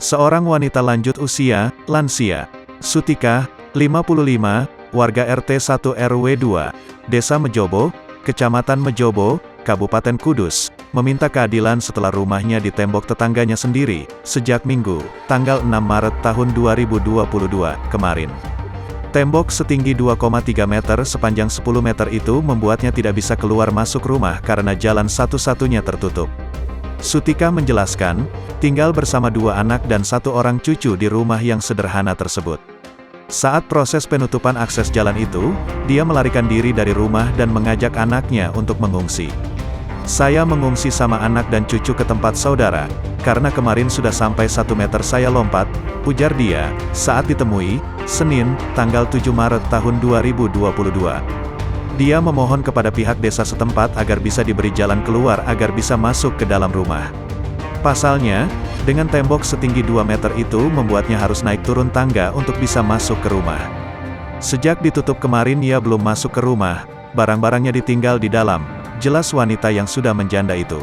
Seorang wanita lanjut usia, lansia, Sutika, 55, warga RT 1 RW 2, Desa Mejobo, Kecamatan Mejobo, Kabupaten Kudus, meminta keadilan setelah rumahnya ditembok tetangganya sendiri, sejak Minggu, tanggal 6 Maret tahun 2022, kemarin. Tembok setinggi 2,3 meter sepanjang 10 meter itu membuatnya tidak bisa keluar masuk rumah karena jalan satu-satunya tertutup. Sutika menjelaskan, tinggal bersama 2 anak dan 1 orang cucu di rumah yang sederhana tersebut. Saat proses penutupan akses jalan itu, dia melarikan diri dari rumah dan mengajak anaknya untuk mengungsi. "Saya mengungsi sama anak dan cucu ke tempat saudara, karena kemarin sudah sampai 1 meter saya lompat," ujar dia, saat ditemui, Senin, tanggal 7 Maret tahun 2022. Dia memohon kepada pihak desa setempat agar bisa diberi jalan keluar agar bisa masuk ke dalam rumah. Pasalnya, dengan tembok setinggi 2 meter itu membuatnya harus naik turun tangga untuk bisa masuk ke rumah. Sejak ditutup kemarin ia belum masuk ke rumah, barang-barangnya ditinggal di dalam, jelas wanita yang sudah menjanda itu.